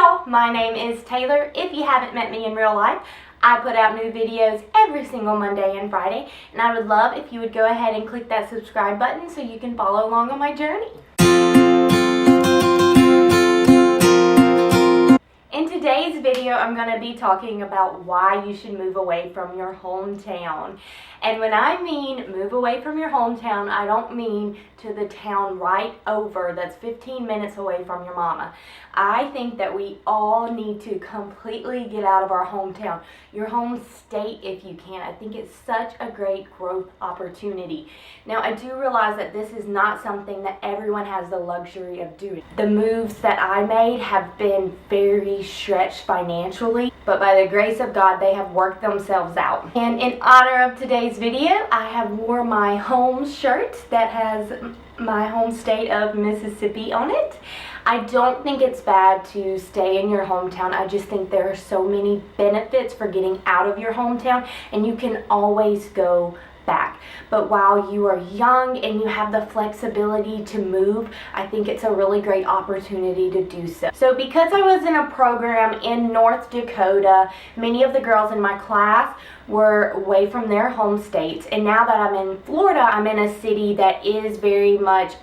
y'all, my name is Taylor. If you haven't met me in real life, I put out new videos every single Monday and Friday, and I would love if you would go ahead and click that subscribe button so you can follow along on my journey. In today's video, I'm going to be talking about why you should move away from your hometown. And when I mean move away from your hometown, I don't mean to the town right over that's 15 minutes away from your mama. I think that we all need to completely get out of our hometown, your home state if you can. I think it's such a great growth opportunity. Now, I do realize that this is not something that everyone has the luxury of doing. The moves that I made have been very stretched financially, but by the grace of God, they have worked themselves out. And in honor of today's video, I have wore my home shirt that has my home state of Mississippi on it. I don't think it's bad to stay in your hometown. I just think there are so many benefits for getting out of your hometown, and you can always go back. But while you are young and you have the flexibility to move, I think it's a really great opportunity to do so. So because I was in a program in North Dakota, many of the girls in my class were away from their home states, and now that I'm in Florida, I'm in a city that is very much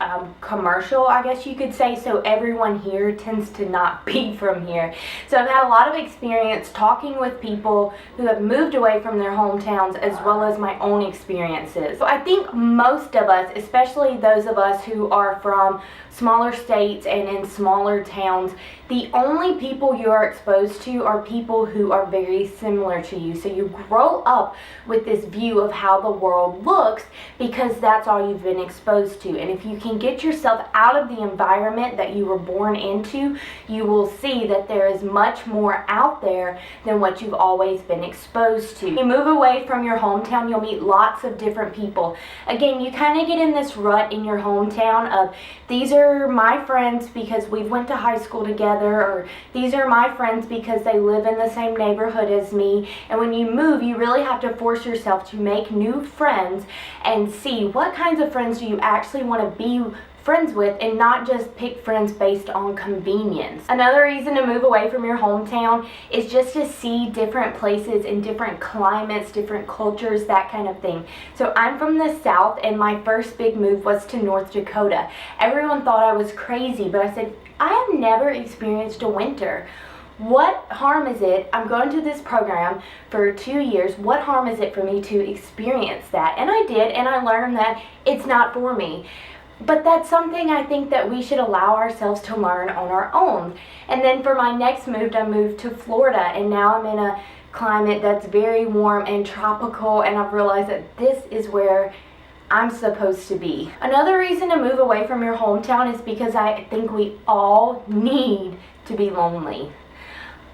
commercial, I guess you could say, so everyone here tends to not be from here. So I've had a lot of experience talking with people who have moved away from their hometowns as well as my own experiences. So I think most of us, especially those of us who are from smaller states and in smaller towns, the only people you are exposed to are people who are very similar to you. So you grow up with this view of how the world looks because that's all you've been exposed to. And if you can get yourself out of the environment that you were born into, you will see that there is much more out there than what you've always been exposed to. You move away from your hometown, you'll meet lots of different people. Again, you kind of get in this rut in your hometown of, these are my friends because we've went to high school together, or these are my friends because they live in the same neighborhood as me. And when you move, you really have to force yourself to make new friends and see what kinds of friends do you actually want to be friends with, and not just pick friends based on convenience. Another reason to move away from your hometown is just to see different places and different climates, different cultures, that kind of thing. So I'm from the South, and my first big move was to North Dakota. Everyone thought I was crazy, but I said, I have never experienced a winter. What harm is it? I'm going to this program for 2 years. What harm is it for me to experience that? And I did, and I learned that it's not for me. But that's something I think that we should allow ourselves to learn on our own. And then for my next move, I moved to Florida, and now I'm in a climate that's very warm and tropical, and I've realized that this is where I'm supposed to be. Another reason to move away from your hometown is because I think we all need to be lonely.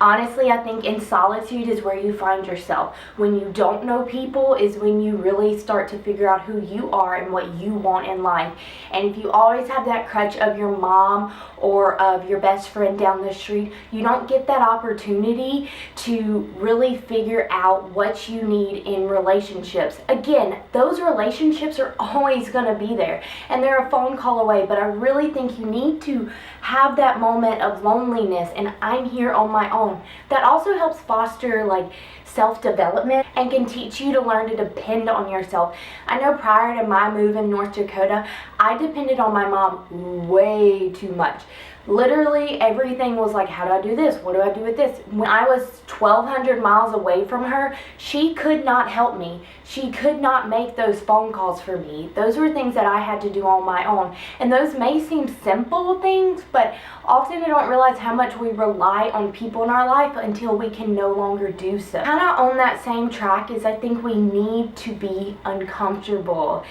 Honestly, I think in solitude is where you find yourself. When you don't know people is when you really start to figure out who you are and what you want in life. And if you always have that crutch of your mom or of your best friend down the street, you don't get that opportunity to really figure out what you need in relationships. Again, those relationships are always going to be there, and they're a phone call away, but I really think you need to have that moment of loneliness and I'm here on my own. That also helps foster like self-development and can teach you to learn to depend on yourself. I know prior to my move in North Dakota, I depended on my mom way too much. Literally everything was like, how do I do this? What do I do with this? When I was 1,200 miles away from her, she could not help me. She could not make those phone calls for me. Those were things that I had to do on my own. And those may seem simple things, but often we don't realize how much we rely on people in our life until we can no longer do so. Kind of on that same track is I think we need to be uncomfortable.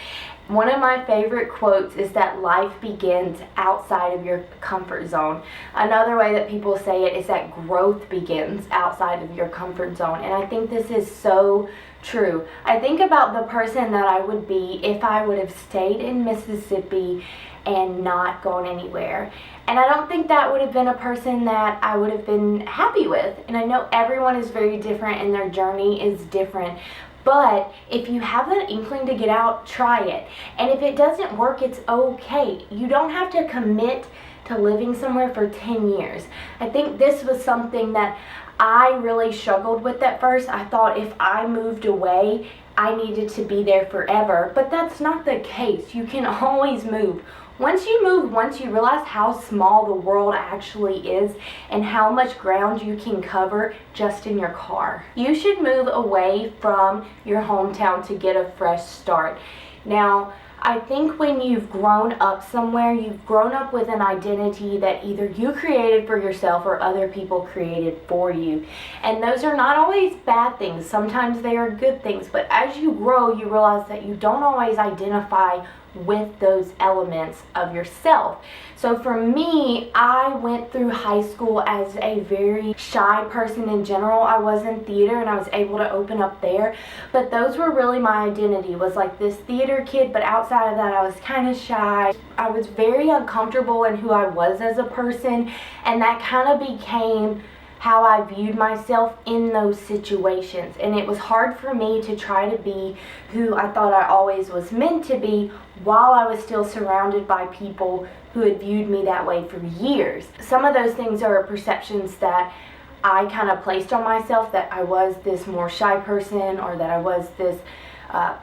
One of my favorite quotes is that life begins outside of your comfort zone. Another way that people say it is that growth begins outside of your comfort zone. And I think this is so true. I think about the person that I would be if I would have stayed in Mississippi and not gone anywhere. And I don't think that would have been a person that I would have been happy with. And I know everyone is very different and their journey is different. But if you have that inkling to get out, try it. And if it doesn't work, it's okay. You don't have to commit to living somewhere for 10 years. I think this was something that I really struggled with at first. I thought if I moved away, I needed to be there forever, but that's not the case. You can always move. Once you move, once you realize how small the world actually is and how much ground you can cover just in your car. You should move away from your hometown to get a fresh start. Now, I think when you've grown up somewhere, you've grown up with an identity that either you created for yourself or other people created for you. And those are not always bad things. Sometimes they are good things. But as you grow, you realize that you don't always identify with those elements of yourself. So for me, I went through high school as a very shy person in general. I was in theater and I was able to open up there, but those were really my identity, was like this theater kid, but outside of that I was kind of shy. I was very uncomfortable in who I was as a person, and that kind of became how I viewed myself in those situations. And it was hard for me to try to be who I thought I always was meant to be while I was still surrounded by people who had viewed me that way for years. Some of those things are perceptions that I kind of placed on myself, that I was this more shy person, or that I was this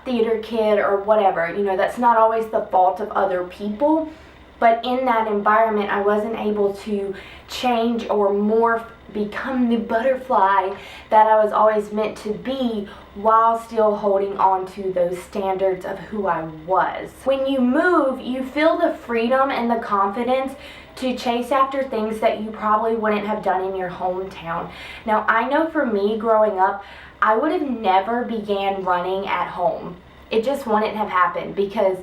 theater kid or whatever. You know, that's not always the fault of other people. But in that environment, I wasn't able to change or morph, become the butterfly that I was always meant to be, while still holding on to those standards of who I was. When you move, you feel the freedom and the confidence to chase after things that you probably wouldn't have done in your hometown. Now, I know for me growing up, I would have never began running at home. It just wouldn't have happened, because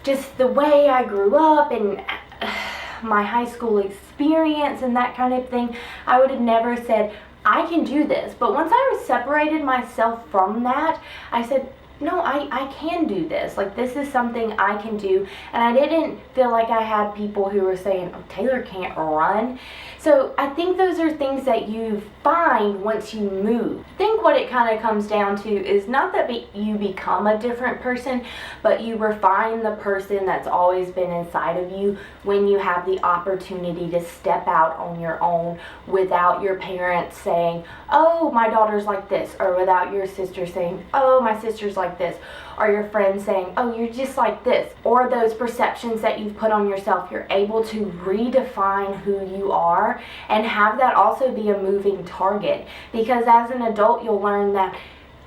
just the way I grew up and my high school experience and that kind of thing, I would have never said, I can do this. But once I separated myself from that, I said, no, I can do this. Like, this is something I can do. And I didn't feel like I had people who were saying, oh, Tayler can't run. So I think those are things that you find once you move. I think what it kind of comes down to is not that you become a different person, but you refine the person that's always been inside of you when you have the opportunity to step out on your own without your parents saying, oh, my daughter's like this, or without your sister saying, oh, my sister's like this, or your friends saying, oh, you're just like this, or those perceptions that you've put on yourself. You're able to redefine who you are and have that also be a moving target, because as an adult you'll learn that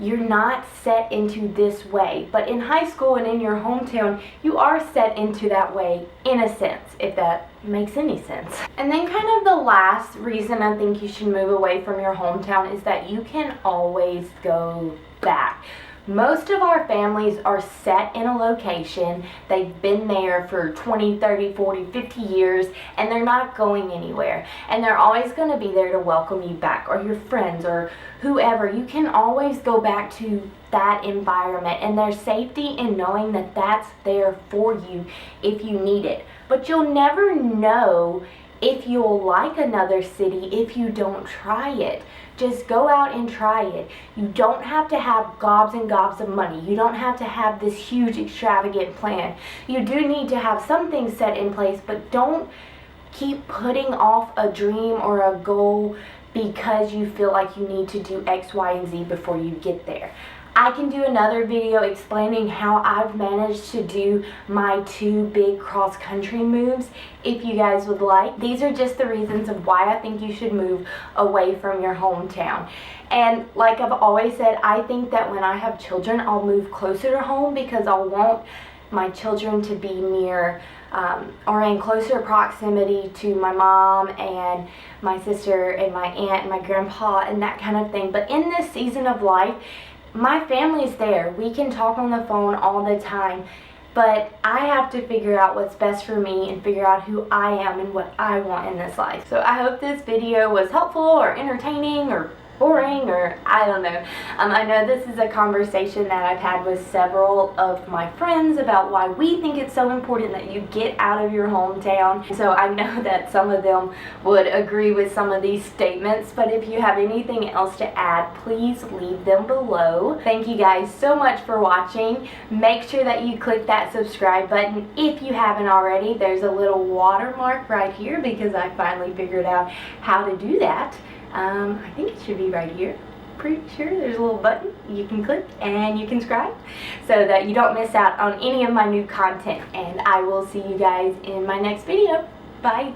you're not set into this way, but in high school and in your hometown you are set into that way, in a sense, if that makes any sense. And then kind of the last reason I think you should move away from your hometown is that you can always go back. Most of our families are set in a location. They've been there for 20, 30, 40, 50 years, and they're not going anywhere. And they're always going to be there to welcome you back, or your friends, or whoever. You can always go back to that environment, and there's safety in knowing that that's there for you if you need it. But you'll never know if you'll like another city if you don't try it. Just go out and try it. You don't have to have gobs and gobs of money. You don't have to have this huge extravagant plan. You do need to have something set in place, but don't keep putting off a dream or a goal because you feel like you need to do X, Y, and Z before you get there. I can do another video explaining how I've managed to do my 2 big cross-country moves if you guys would like. These are just the reasons of why I think you should move away from your hometown. And like I've always said, I think that when I have children, I'll move closer to home because I want my children to be near or in closer proximity to my mom and my sister and my aunt and my grandpa and that kind of thing. But in this season of life, my family's there. We can talk on the phone all the time, but I have to figure out what's best for me and figure out who I am and what I want in this life. So I hope this video was helpful or entertaining or boring, or I don't know. I know this is a conversation that I've had with several of my friends about why we think it's so important that you get out of your hometown. So I know that some of them would agree with some of these statements, but if you have anything else to add, please leave them below. Thank you guys so much for watching. Make sure that you click that subscribe button if you haven't already. There's a little watermark right here because I finally figured out how to do that. I think it should be right here. Pretty sure there's a little button you can click and you can subscribe so that you don't miss out on any of my new content. And I will see you guys in my next video. Bye.